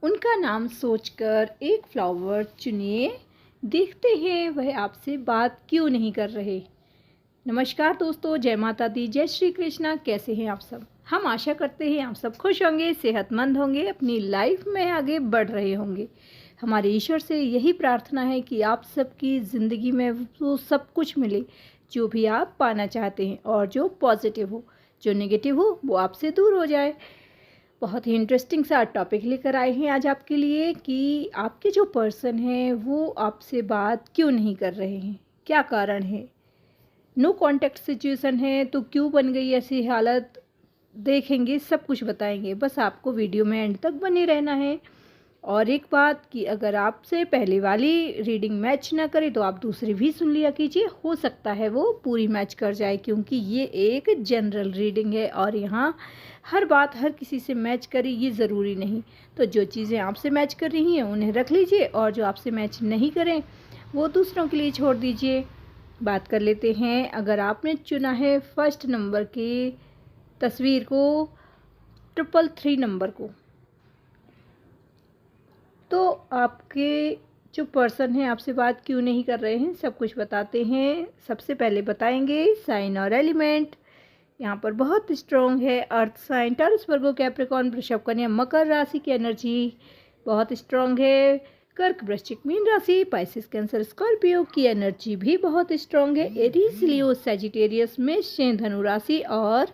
उनका नाम सोचकर एक फ्लावर चुनिए, देखते हैं वह आपसे बात क्यों नहीं कर रहे। नमस्कार दोस्तों, जय माता दी, जय श्री कृष्णा। कैसे हैं आप सब? हम आशा करते हैं आप सब खुश होंगे, सेहतमंद होंगे, अपनी लाइफ में आगे बढ़ रहे होंगे। हमारे ईश्वर से यही प्रार्थना है कि आप सबकी ज़िंदगी में वो सब कुछ मिले जो भी आप पाना चाहते हैं, और जो पॉजिटिव हो, जो नेगेटिव हो वो आपसे दूर हो जाए। बहुत ही इंटरेस्टिंग सा टॉपिक लेकर आए हैं आज आपके लिए कि आपके जो पर्सन हैं वो आपसे बात क्यों नहीं कर रहे हैं, क्या कारण है। नो कॉन्टैक्ट सिचुएशन है तो क्यों बन गई ऐसी हालत, देखेंगे, सब कुछ बताएंगे। बस आपको वीडियो में एंड तक बने रहना है। और एक बात कि अगर आपसे पहले वाली रीडिंग मैच ना करे तो आप दूसरी भी सुन लिया कीजिए, हो सकता है वो पूरी मैच कर जाए, क्योंकि ये एक जनरल रीडिंग है और यहाँ हर बात हर किसी से मैच करे ये ज़रूरी नहीं। तो जो चीज़ें आपसे मैच कर रही हैं उन्हें रख लीजिए, और जो आपसे मैच नहीं करें वो दूसरों के लिए छोड़ दीजिए। बात कर लेते हैं, अगर आपने चुना है फर्स्ट नंबर की तस्वीर को, 333 नंबर को, तो आपके जो पर्सन हैं आपसे बात क्यों नहीं कर रहे हैं, सब कुछ बताते हैं। सबसे पहले बताएंगे साइन और एलिमेंट। यहाँ पर बहुत स्ट्रॉन्ग है अर्थ साइन, टॉरस, वर्गो, कैप्रिकॉर्न, वृषभ, कन्या, मकर राशि की एनर्जी बहुत स्ट्रॉन्ग है। कर्क, वृश्चिक, मीन राशि, पाइसिस, कैंसर, स्कॉर्पियो की एनर्जी भी बहुत स्ट्रॉन्ग है। एरीज, लियो, सैजिटेरियस, मेष, धनु राशि और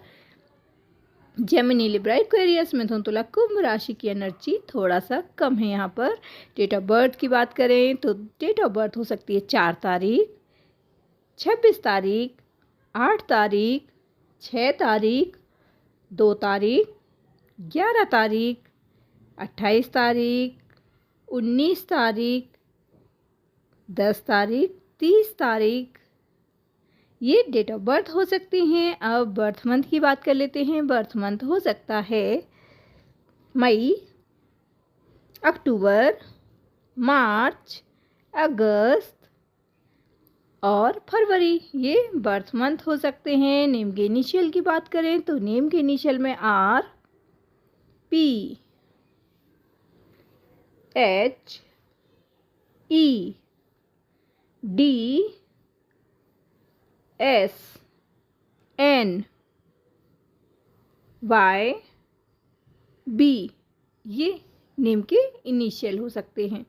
जेमिनी, लिब्रा, एक्वेरियस, मिथुन, तुला, कुंभ राशि की एनर्जी थोड़ा सा कम है। यहाँ पर डेट ऑफ बर्थ की बात करें तो डेट ऑफ बर्थ हो सकती है 4 तारीख, 26 तारीख, 8 तारीख, 6 तारीख, 2 तारीख, 11 तारीख, 28 तारीख, 19 तारीख, 10 तारीख, 30 तारीख, ये डेट ऑफ बर्थ हो सकती हैं। अब बर्थ मंथ की बात कर लेते हैं। बर्थ मंथ हो सकता है मई, अक्टूबर, मार्च, अगस्त और फरवरी, ये बर्थ मंथ हो सकते हैं। नेम के इनिशियल की बात करें तो नेम के इनिशियल में R, P, H, E, D, S, N, Y, B, ये नेम के इनिशियल हो सकते हैं।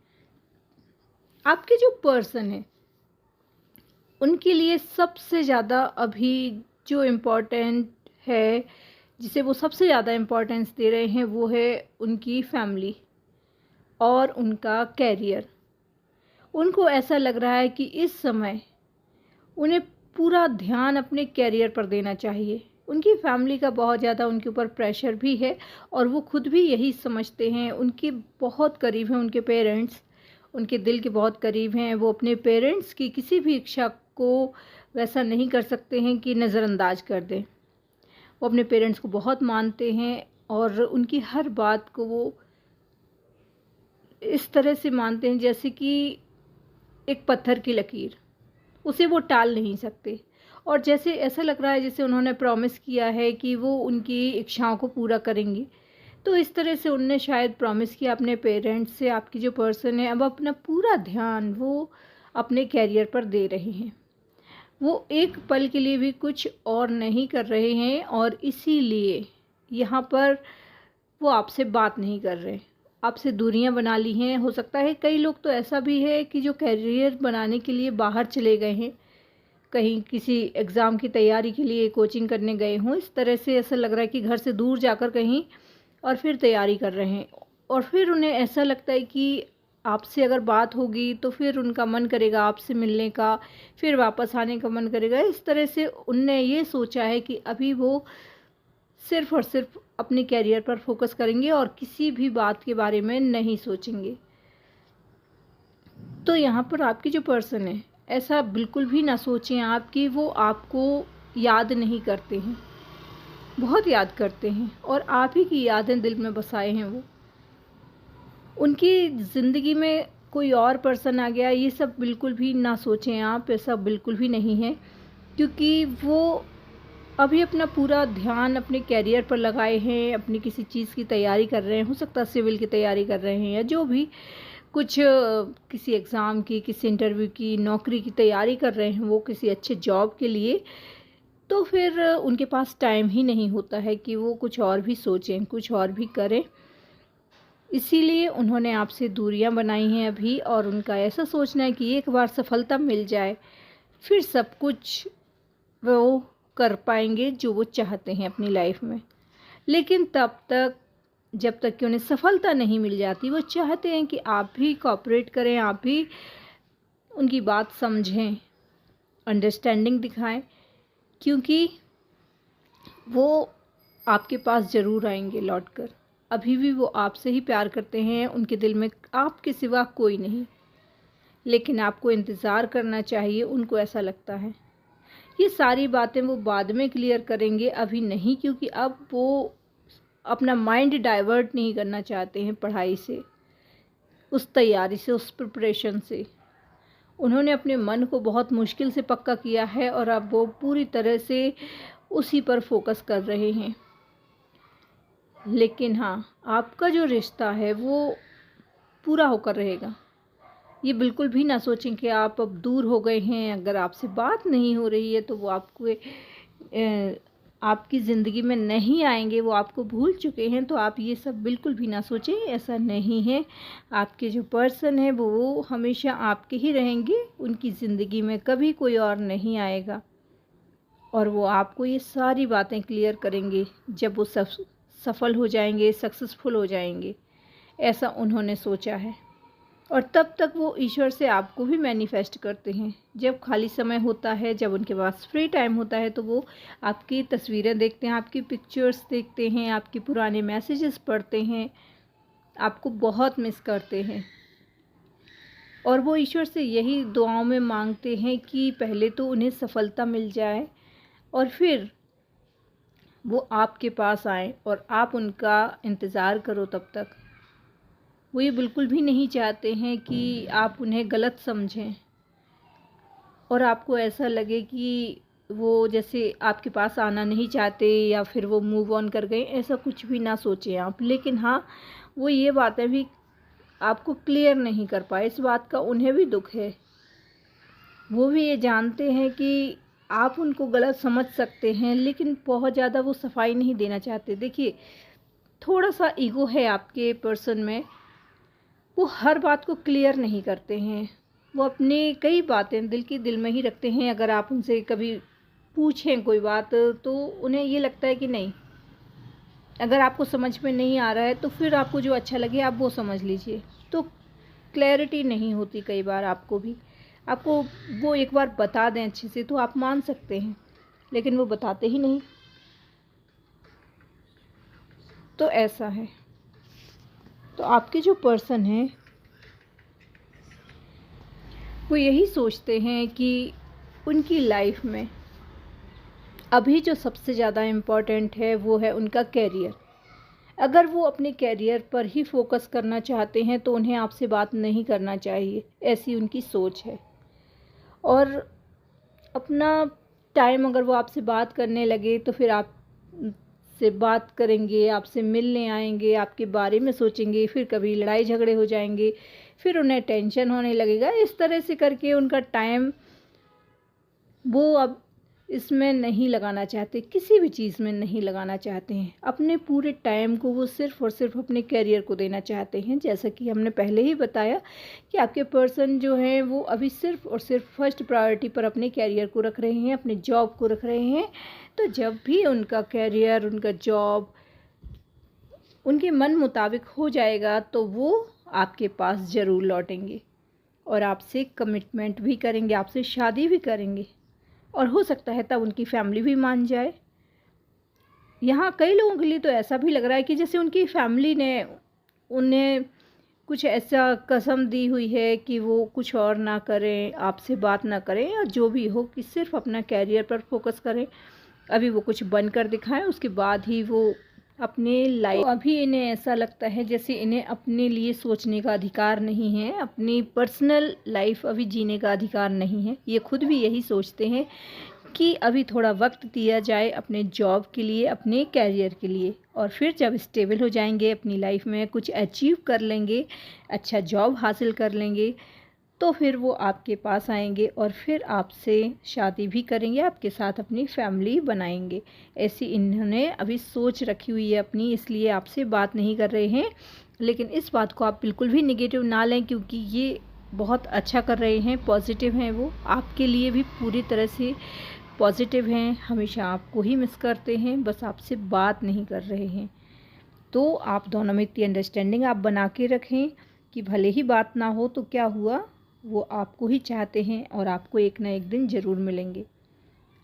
आपके जो पर्सन है उनके लिए सबसे ज़्यादा अभी जो इम्पोर्टेंट है, जिसे वो सबसे ज़्यादा इम्पोर्टेंस दे रहे हैं, वो है उनकी फैमिली और उनका कैरियर। उनको ऐसा लग रहा है कि इस समय उन्हें पूरा ध्यान अपने कैरियर पर देना चाहिए। उनकी फैमिली का बहुत ज़्यादा उनके ऊपर प्रेशर भी है और वो खुद भी यही समझते हैं। उनके बहुत करीब हैं उनके पेरेंट्स, उनके दिल के बहुत करीब हैं। वो अपने पेरेंट्स की किसी भी इच्छा को वैसा नहीं कर सकते हैं कि नज़रअंदाज कर दें। वो अपने पेरेंट्स को बहुत मानते हैं और उनकी हर बात को वो इस तरह से मानते हैं जैसे कि एक पत्थर की लकीर, उसे वो टाल नहीं सकते। और जैसे ऐसा लग रहा है जैसे उन्होंने प्रॉमिस किया है कि वो उनकी इच्छाओं को पूरा करेंगे। तो इस तरह से उनने शायद प्रॉमिस किया अपने पेरेंट्स से। आपकी जो पर्सन है अब अपना पूरा ध्यान वो अपने कैरियर पर दे रहे हैं। वो एक पल के लिए भी कुछ और नहीं कर रहे हैं और इसीलिए यहाँ पर वो आपसे बात नहीं कर रहे, आपसे दूरियां बना ली हैं। हो सकता है कई लोग तो ऐसा भी है कि जो कैरियर बनाने के लिए बाहर चले गए हैं, कहीं किसी एग्ज़ाम की तैयारी के लिए कोचिंग करने गए हों। इस तरह से ऐसा लग रहा है कि घर से दूर जाकर कहीं और फिर तैयारी कर रहे हैं, और फिर उन्हें ऐसा लगता है कि आपसे अगर बात होगी तो फिर उनका मन करेगा आपसे मिलने का, फिर वापस आने का मन करेगा। इस तरह से उनने ये सोचा है कि अभी वो सिर्फ़ और सिर्फ अपने कैरियर पर फोकस करेंगे और किसी भी बात के बारे में नहीं सोचेंगे। तो यहाँ पर आपकी जो पर्सन है, ऐसा बिल्कुल भी ना सोचें आप कि वो आपको याद नहीं करते हैं, बहुत याद करते हैं और आप ही की यादें दिल में बसाए हैं वो। उनकी ज़िंदगी में कोई और पर्सन आ गया, ये सब बिल्कुल भी ना सोचें आप, ऐसा बिल्कुल भी नहीं है। क्योंकि वो अभी अपना पूरा ध्यान अपने करियर पर लगाए हैं, अपनी किसी चीज़ की तैयारी कर रहे हैं, हो सकता है सिविल की तैयारी कर रहे हैं या जो भी कुछ किसी एग्ज़ाम की, किसी इंटरव्यू की, नौकरी की तैयारी कर रहे हैं वो किसी अच्छे जॉब के लिए, तो फिर उनके पास टाइम ही नहीं होता है कि वो कुछ और भी सोचें, कुछ और भी करें। इसीलिए उन्होंने आपसे दूरियां बनाई हैं अभी, और उनका ऐसा सोचना है कि एक बार सफलता मिल जाए, फिर सब कुछ वो कर पाएंगे जो वो चाहते हैं अपनी लाइफ में। लेकिन तब तक, जब तक कि उन्हें सफलता नहीं मिल जाती, वो चाहते हैं कि आप भी कोऑपरेट करें, आप भी उनकी बात समझें, अंडरस्टैंडिंग दिखाएं, क्योंकि वो आपके पास ज़रूर आएंगे लौटकर। अभी भी वो आपसे ही प्यार करते हैं, उनके दिल में आपके सिवा कोई नहीं, लेकिन आपको इंतज़ार करना चाहिए, उनको ऐसा लगता है। ये सारी बातें वो बाद में क्लियर करेंगे, अभी नहीं, क्योंकि अब वो अपना माइंड डाइवर्ट नहीं करना चाहते हैं पढ़ाई से, उस तैयारी से, उस प्रिपरेशन से। उन्होंने अपने मन को बहुत मुश्किल से पक्का किया है और अब वो पूरी तरह से उसी पर फोकस कर रहे हैं। लेकिन हाँ, आपका जो रिश्ता है वो पूरा होकर रहेगा। ये बिल्कुल भी ना सोचें कि आप अब दूर हो गए हैं, अगर आपसे बात नहीं हो रही है तो वो आपकी ज़िंदगी में नहीं आएंगे, वो आपको भूल चुके हैं, तो आप ये सब बिल्कुल भी ना सोचें, ऐसा नहीं है। आपके जो पर्सन है वो हमेशा आपके ही रहेंगे, उनकी ज़िंदगी में कभी कोई और नहीं आएगा, और वो आपको ये सारी बातें क्लियर करेंगे जब वो सफल हो जाएंगे, सक्सेसफुल हो जाएंगे, ऐसा उन्होंने सोचा है। और तब तक वो ईश्वर से आपको भी मैनिफेस्ट करते हैं। जब खाली समय होता है, जब उनके पास फ्री टाइम होता है, तो वो आपकी तस्वीरें देखते हैं, आपकी पिक्चर्स देखते हैं, आपके पुराने मैसेजेस पढ़ते हैं, आपको बहुत मिस करते हैं। और वो ईश्वर से यही दुआओं में मांगते हैं कि पहले तो उन्हें सफलता मिल जाए और फिर वो आपके पास आएँ और आप उनका इंतज़ार करो तब तक। वो ये बिल्कुल भी नहीं चाहते हैं कि आप उन्हें गलत समझें और आपको ऐसा लगे कि वो जैसे आपके पास आना नहीं चाहते या फिर वो मूव ऑन कर गए, ऐसा कुछ भी ना सोचें आप। लेकिन हाँ, वो ये बातें भी आपको क्लियर नहीं कर पाए, इस बात का उन्हें भी दुख है। वो भी ये जानते हैं कि आप उनको गलत समझ सकते हैं, लेकिन बहुत ज़्यादा वो सफाई नहीं देना चाहते। देखिए, थोड़ा सा ईगो है आपके पर्सन में, वो हर बात को क्लियर नहीं करते हैं। वो अपने कई बातें दिल में ही रखते हैं। अगर आप उनसे कभी पूछें कोई बात, तो उन्हें ये लगता है कि नहीं, अगर आपको समझ में नहीं आ रहा है तो फिर आपको जो अच्छा लगे आप वो समझ लीजिए। तो क्लैरिटी नहीं होती कई बार आपको भी। आपको वो एक बार बता दें अच्छे से तो आप मान सकते हैं, लेकिन वो बताते ही नहीं। तो ऐसा है। तो आपके जो पर्सन हैं वो यही सोचते हैं कि उनकी लाइफ में अभी जो सबसे ज़्यादा इम्पॉर्टेंट है वो है उनका कैरियर। अगर वो अपने कैरियर पर ही फोकस करना चाहते हैं तो उन्हें आपसे बात नहीं करना चाहिए, ऐसी उनकी सोच है। और अपना टाइम अगर वो आपसे बात करने लगे तो फिर आप से बात करेंगे, आपसे मिलने आएंगे, आपके बारे में सोचेंगे, फिर कभी लड़ाई झगड़े हो जाएंगे, फिर उन्हें टेंशन होने लगेगा। इस तरह से करके उनका टाइम वो अब इसमें नहीं लगाना चाहते, किसी भी चीज़ में नहीं लगाना चाहते हैं। अपने पूरे टाइम को वो सिर्फ़ और सिर्फ अपने करियर को देना चाहते हैं। जैसा कि हमने पहले ही बताया कि आपके पर्सन जो हैं वो अभी सिर्फ़ और सिर्फ फर्स्ट प्रायोरिटी पर अपने करियर को रख रहे हैं, अपने जॉब को रख रहे हैं। तो जब भी उनका करियर, उनका जॉब उनके मन मुताबिक हो जाएगा तो वो आपके पास ज़रूर लौटेंगे और आपसे कमिटमेंट भी करेंगे, आपसे शादी भी करेंगे, और हो सकता है तब उनकी फैमिली भी मान जाए। यहाँ कई लोगों के लिए तो ऐसा भी लग रहा है कि जैसे उनकी फैमिली ने उन्हें कुछ ऐसा कसम दी हुई है कि वो कुछ और ना करें, आपसे बात ना करें, या जो भी हो, कि सिर्फ अपना कैरियर पर फोकस करें। अभी वो कुछ बनकर दिखाएं, उसके बाद ही वो अपने लाइफ। अभी इन्हें ऐसा लगता है जैसे इन्हें अपने लिए सोचने का अधिकार नहीं है, अपनी पर्सनल लाइफ अभी जीने का अधिकार नहीं है। ये खुद भी यही सोचते हैं कि अभी थोड़ा वक्त दिया जाए अपने जॉब के लिए, अपने कैरियर के लिए, और फिर जब स्टेबल हो जाएंगे अपनी लाइफ में, कुछ अचीव कर लेंगे, अच्छा जॉब हासिल कर लेंगे, तो फिर वो आपके पास आएंगे और फिर आपसे शादी भी करेंगे, आपके साथ अपनी फैमिली बनाएंगे। ऐसी इन्होंने अभी सोच रखी हुई है अपनी, इसलिए आपसे बात नहीं कर रहे हैं। लेकिन इस बात को आप बिल्कुल भी नेगेटिव ना लें, क्योंकि ये बहुत अच्छा कर रहे हैं, पॉजिटिव हैं, वो आपके लिए भी पूरी तरह से पॉजिटिव हैं, हमेशा आपको ही मिस करते हैं, बस आपसे बात नहीं कर रहे हैं। तो आप दोनों में इतनी अंडरस्टैंडिंग आप बना के रखें कि भले ही बात ना हो तो क्या हुआ, वो आपको ही चाहते हैं और आपको एक ना एक दिन ज़रूर मिलेंगे।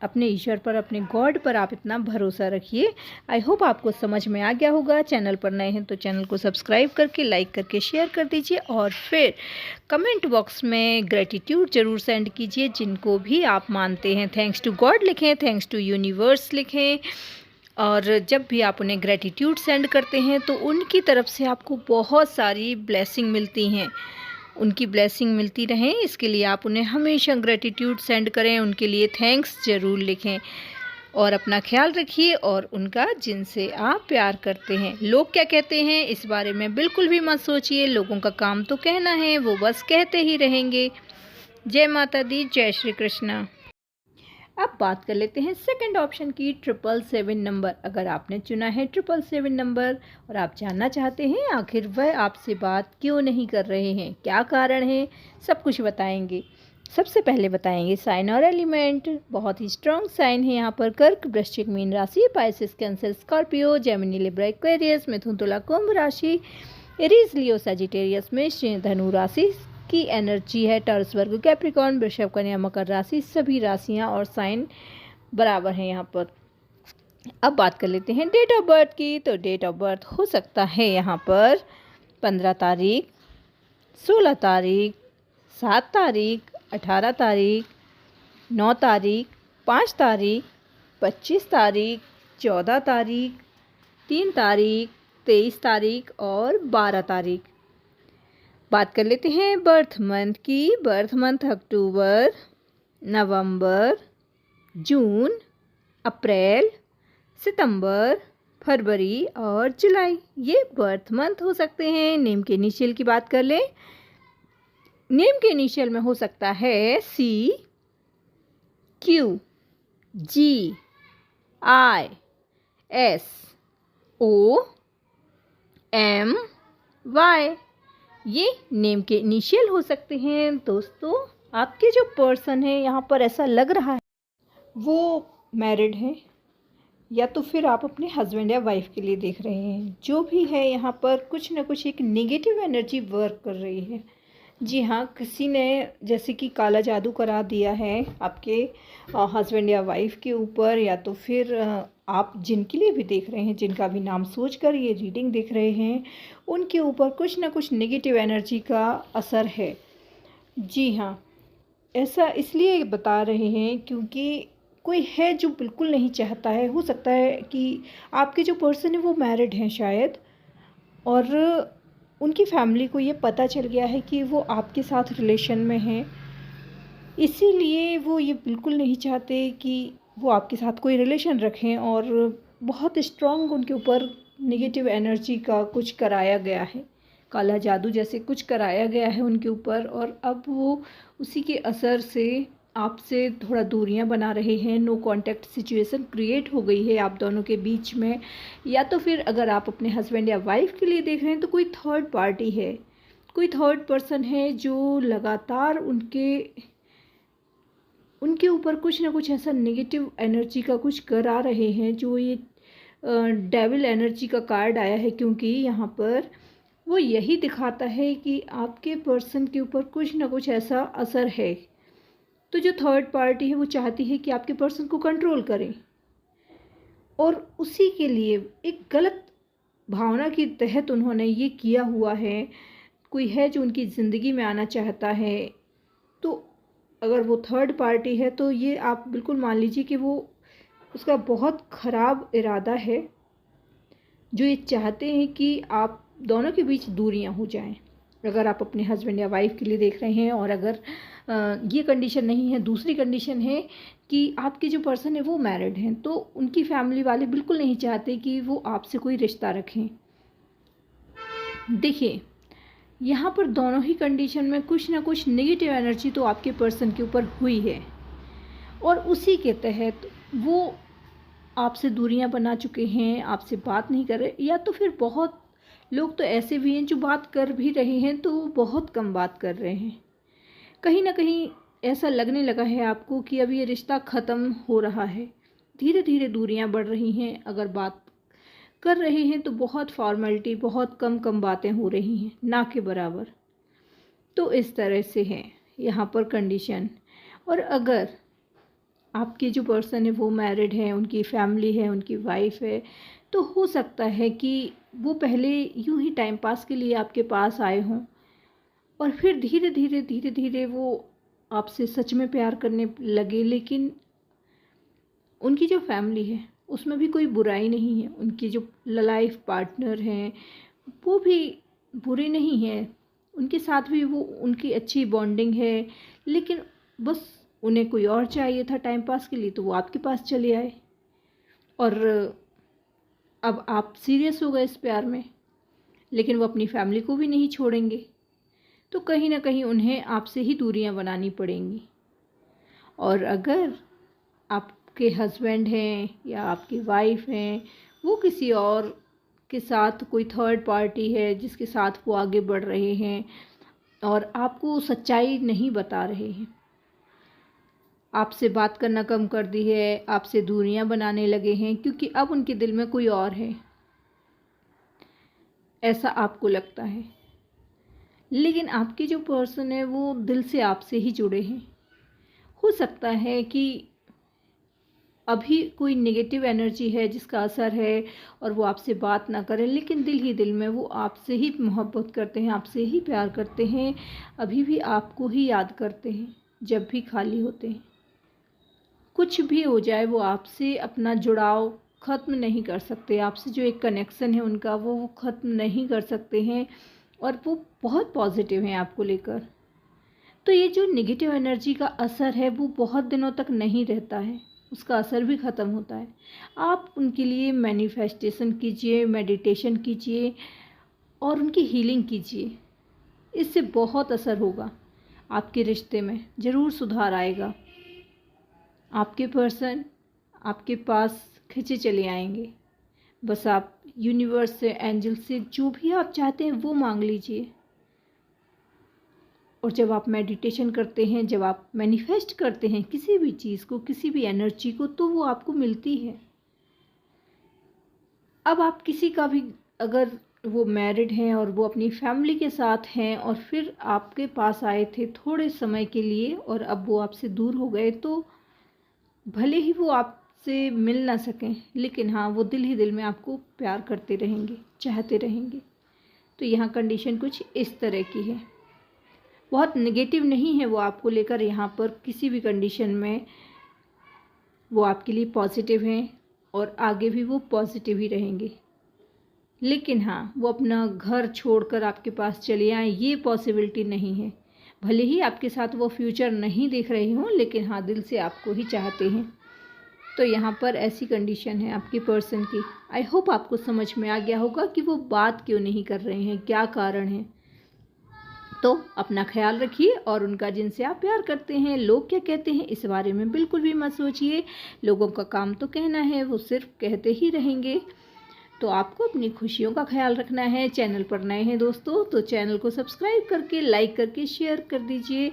अपने ईश्वर पर, अपने गॉड पर आप इतना भरोसा रखिए। आई होप आपको समझ में आ गया होगा। चैनल पर नए हैं तो चैनल को सब्सक्राइब करके, लाइक करके, शेयर कर दीजिए, और फिर कमेंट बॉक्स में ग्रेटिट्यूड ज़रूर सेंड कीजिए, जिनको भी आप मानते हैं। थैंक्स टू गॉड लिखें, थैंक्स टू यूनिवर्स लिखें, और जब भी आप उन्हें ग्रेटिट्यूड सेंड करते हैं तो उनकी तरफ से आपको बहुत सारी ब्लेसिंग मिलती हैं। उनकी ब्लेसिंग मिलती रहें, इसके लिए आप उन्हें हमेशा ग्रेटिट्यूड सेंड करें, उनके लिए थैंक्स ज़रूर लिखें, और अपना ख्याल रखिए, और उनका जिनसे आप प्यार करते हैं। लोग क्या कहते हैं इस बारे में बिल्कुल भी मत सोचिए, लोगों का काम तो कहना है, वो बस कहते ही रहेंगे। जय माता दी, जय श्री कृष्णा। अब बात कर लेते हैं सेकंड ऑप्शन की, 777 नंबर। अगर आपने चुना है 777 नंबर और आप जानना चाहते हैं आखिर वह आपसे बात क्यों नहीं कर रहे हैं, क्या कारण है, सब कुछ बताएंगे। सबसे पहले बताएंगे साइन और एलिमेंट। बहुत ही स्ट्रॉन्ग साइन है यहाँ पर कर्क, वृश्चिक, मीन राशि, Pisces, Cancer, Scorpio, Gemini, Libra, Aquarius, मिथुन, तुला, कुंभ राशि, एरीज, लियो, सजिटेरियस में धनु राशि की एनर्जी है, टॉरस, वर्ग, कैप्रिकॉर्न, वृषभ, कन्या, मकर राशि, सभी राशियां और साइन बराबर हैं यहाँ पर। अब बात कर लेते हैं डेट ऑफ बर्थ की। तो डेट ऑफ बर्थ हो सकता है यहाँ पर 15 तारीख, 16 तारीख, 7 तारीख, 18 तारीख, 9 तारीख, 5 तारीख, 25 तारीख, 14 तारीख, 3 तारीख, 23 तारीख और 12 तारीख। बात कर लेते हैं बर्थ मंथ की। बर्थ मंथ अक्टूबर, नवंबर, जून, अप्रैल, सितंबर, फरवरी और जुलाई, ये बर्थ मंथ हो सकते हैं। नेम के इनिशियल की बात कर लें। नेम के इनिशियल में हो सकता है सी, क्यू, जी, आई, एस, ओ, एम, वाई, ये नेम के इनिशियल हो सकते हैं। दोस्तों, आपके जो पर्सन है यहाँ पर ऐसा लग रहा है वो मैरिड है, या तो फिर आप अपने हस्बैंड या वाइफ के लिए देख रहे हैं। जो भी है यहाँ पर कुछ ना कुछ एक नेगेटिव एनर्जी वर्क कर रही है। जी हाँ, किसी ने जैसे कि काला जादू करा दिया है आपके हस्बैंड या वाइफ के ऊपर, या तो फिर आप जिनके लिए भी देख रहे हैं, जिनका भी नाम सोचकर ये रीडिंग देख रहे हैं, उनके ऊपर कुछ ना कुछ नेगेटिव एनर्जी का असर है। जी हाँ, ऐसा इसलिए बता रहे हैं क्योंकि कोई है जो बिल्कुल नहीं चाहता है। हो सकता है कि आपके जो पर्सन है वो मैरिड हैं शायद, और उनकी फैमिली को ये पता चल गया है कि वो आपके साथ रिलेशन में हैं, इसीलिए वो ये बिल्कुल नहीं चाहते कि वो आपके साथ कोई रिलेशन रखें, और बहुत स्ट्रॉन्ग उनके ऊपर नेगेटिव एनर्जी का कुछ कराया गया है, काला जादू जैसे कुछ कराया गया है उनके ऊपर, और अब वो उसी के असर से आपसे थोड़ा दूरियां बना रहे हैं। नो कांटेक्ट सिचुएशन क्रिएट हो गई है आप दोनों के बीच में। या तो फिर अगर आप अपने हस्बैंड या वाइफ के लिए देख रहे हैं तो कोई थर्ड पार्टी है, कोई थर्ड पर्सन है जो लगातार उनके ऊपर कुछ ना कुछ ऐसा नेगेटिव एनर्जी का कुछ करा रहे हैं। जो ये डेविल एनर्जी का कार्ड आया है, क्योंकि यहाँ पर वो यही दिखाता है कि आपके पर्सन के ऊपर कुछ ना कुछ ऐसा असर है। तो जो थर्ड पार्टी है वो चाहती है कि आपके पर्सन को कंट्रोल करें, और उसी के लिए एक गलत भावना के तहत उन्होंने ये किया हुआ है। कोई है जो उनकी ज़िंदगी में आना चाहता है, तो अगर वो थर्ड पार्टी है तो ये आप बिल्कुल मान लीजिए कि वो उसका बहुत ख़राब इरादा है, जो ये चाहते हैं कि आप दोनों के बीच दूरियां हो जाएं। अगर आप अपने हस्बैंड या वाइफ के लिए देख रहे हैं, और अगर ये कंडीशन नहीं है, दूसरी कंडीशन है कि आपके जो पर्सन है वो मैरिड हैं, तो उनकी फैमिली वाले बिल्कुल नहीं चाहते कि वो आपसे कोई रिश्ता रखें। देखिए, यहाँ पर दोनों ही कंडीशन में कुछ ना कुछ नेगेटिव एनर्जी तो आपके पर्सन के ऊपर हुई है, और उसी के तहत वो आपसे दूरियां बना चुके हैं, आपसे बात नहीं कर रहे, या तो फिर बहुत लोग तो ऐसे भी हैं जो बात कर भी रहे हैं तो बहुत कम बात कर रहे हैं। कहीं ना कहीं ऐसा लगने लगा है आपको कि अब ये रिश्ता ख़त्म हो रहा है, धीरे धीरे दूरियां बढ़ रही हैं। अगर बात कर रहे हैं तो बहुत फॉर्मेलिटी, बहुत कम कम बातें हो रही हैं, ना के बराबर। तो इस तरह से है यहाँ पर कंडीशन। और अगर आपके जो पर्सन है वो मैरिड है, उनकी फैमिली है, उनकी वाइफ है, तो हो सकता है कि वो पहले यूं ही टाइम पास के लिए आपके पास आए हों, और फिर धीरे धीरे वो आपसे सच में प्यार करने लगे। लेकिन उनकी जो फैमिली है उसमें भी कोई बुराई नहीं है, उनकी जो लाइफ पार्टनर हैं वो भी बुरे नहीं हैं, उनके साथ भी वो उनकी अच्छी बॉन्डिंग है। लेकिन बस उन्हें कोई और चाहिए था टाइम पास के लिए, तो वो आपके पास चले आए, और अब आप सीरियस हो गए इस प्यार में। लेकिन वो अपनी फैमिली को भी नहीं छोड़ेंगे, तो कहीं ना कहीं उन्हें आपसे ही दूरियां बनानी पड़ेंगी। और अगर आपके हस्बैंड हैं या आपकी वाइफ हैं, वो किसी और के साथ, कोई थर्ड पार्टी है जिसके साथ वो आगे बढ़ रहे हैं और आपको सच्चाई नहीं बता रहे हैं, आपसे बात करना कम कर दी है, आपसे दूरियां बनाने लगे हैं क्योंकि अब उनके दिल में कोई और है, ऐसा आपको लगता है। लेकिन आपके जो पर्सन है वो दिल से आपसे ही जुड़े हैं। हो सकता है कि अभी कोई नेगेटिव एनर्जी है जिसका असर है और वो आपसे बात ना करें, लेकिन दिल ही दिल में वो आपसे ही मोहब्बत करते हैं, आपसे ही प्यार करते हैं, अभी भी आपको ही याद करते हैं जब भी खाली होते हैं। कुछ भी हो जाए वो आपसे अपना जुड़ाव ख़त्म नहीं कर सकते, आपसे जो एक कनेक्शन है उनका वो ख़त्म नहीं कर सकते हैं, और वो बहुत पॉजिटिव हैं आपको लेकर। तो ये जो नेगेटिव एनर्जी का असर है वो बहुत दिनों तक नहीं रहता है, उसका असर भी ख़त्म होता है। आप उनके लिए मैनिफेस्टेशन कीजिए, मेडिटेशन कीजिए और उनकी हीलिंग कीजिए, इससे बहुत असर होगा, आपके रिश्ते में ज़रूर सुधार आएगा। आपके पर्सन आपके पास खिंचे चले आएंगे। बस आप यूनिवर्स से, एंजल से जो भी आप चाहते हैं वो मांग लीजिए। और जब आप मेडिटेशन करते हैं, जब आप मैनिफेस्ट करते हैं किसी भी चीज़ को, किसी भी एनर्जी को, तो वो आपको मिलती है। अब आप किसी का भी, अगर वो मैरिड हैं और वो अपनी फैमिली के साथ हैं और फिर आपके पास आए थे थोड़े समय के लिए और अब वो आपसे दूर हो गए, तो भले ही वो आपसे मिल ना सकें, लेकिन हाँ, वो दिल ही दिल में आपको प्यार करते रहेंगे, चाहते रहेंगे। तो यहाँ कंडीशन कुछ इस तरह की है, बहुत नेगेटिव नहीं है वो आपको लेकर। यहाँ पर किसी भी कंडीशन में वो आपके लिए पॉजिटिव हैं और आगे भी वो पॉजिटिव ही रहेंगे। लेकिन हाँ, वो अपना घर छोड़कर आपके पास चले आए, ये पॉसिबिलिटी नहीं है। भले ही आपके साथ वो फ्यूचर नहीं देख रहे हों, लेकिन हाँ, दिल से आपको ही चाहते हैं। तो यहाँ पर ऐसी कंडीशन है आपके पर्सन की। आई होप आपको समझ में आ गया होगा कि वो बात क्यों नहीं कर रहे हैं, क्या कारण है। तो अपना ख्याल रखिए, और उनका जिनसे आप प्यार करते हैं, लोग क्या कहते हैं इस बारे में बिल्कुल भी मत सोचिए। लोगों का काम तो कहना है, वो सिर्फ कहते ही रहेंगे। तो आपको अपनी खुशियों का ख्याल रखना है। चैनल पर नए हैं दोस्तों तो चैनल को सब्सक्राइब करके, लाइक करके शेयर कर दीजिए,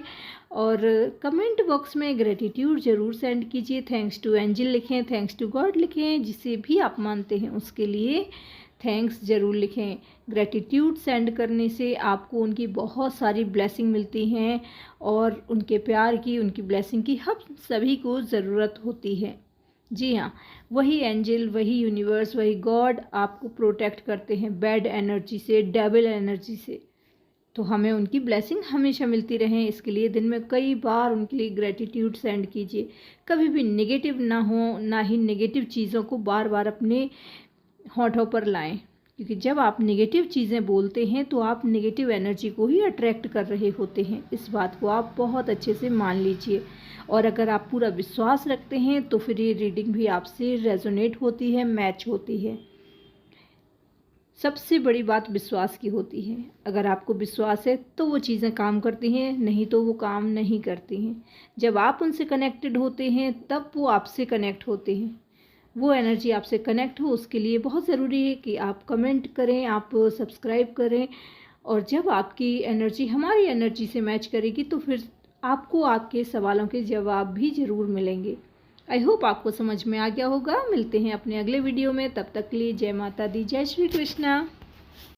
और कमेंट बॉक्स में ग्रेटिट्यूड ज़रूर सेंड कीजिए। थैंक्स टू एंजल लिखें, थैंक्स टू गॉड लिखें, जिसे भी आप मानते हैं उसके लिए थैंक्स ज़रूर लिखें। ग्रेटिट्यूड सेंड करने से आपको उनकी बहुत सारी ब्लेसिंग मिलती हैं, और उनके प्यार की, उनकी ब्लेसिंग की हम सभी को ज़रूरत होती है। जी हाँ, वही एंजल, वही यूनिवर्स, वही गॉड आपको प्रोटेक्ट करते हैं बैड एनर्जी से, डेविल एनर्जी से। तो हमें उनकी ब्लेसिंग हमेशा मिलती रहें, इसके लिए दिन में कई बार उनके लिए ग्रेटिट्यूड सेंड कीजिए। कभी भी नेगेटिव ना हो, ना ही नेगेटिव चीज़ों को बार बार अपने होठों पर लाएं। क्योंकि जब आप नेगेटिव चीज़ें बोलते हैं तो आप नेगेटिव एनर्जी को ही अट्रैक्ट कर रहे होते हैं। इस बात को आप बहुत अच्छे से मान लीजिए। और अगर आप पूरा विश्वास रखते हैं तो फिर ये रीडिंग भी आपसे रेजोनेट होती है, मैच होती है। सबसे बड़ी बात विश्वास की होती है। अगर आपको विश्वास है तो वो चीज़ें काम करती हैं, नहीं तो वो काम नहीं करती हैं। जब आप उनसे कनेक्टेड होते हैं तब वो आपसे कनेक्ट होते हैं। वो एनर्जी आपसे कनेक्ट हो, उसके लिए बहुत ज़रूरी है कि आप कमेंट करें, आप सब्सक्राइब करें। और जब आपकी एनर्जी हमारी एनर्जी से मैच करेगी तो फिर आपको आपके सवालों के जवाब भी ज़रूर मिलेंगे। आई होप आपको समझ में आ गया होगा। मिलते हैं अपने अगले वीडियो में, तब तक के लिए जय माता दी, जय श्री कृष्णा।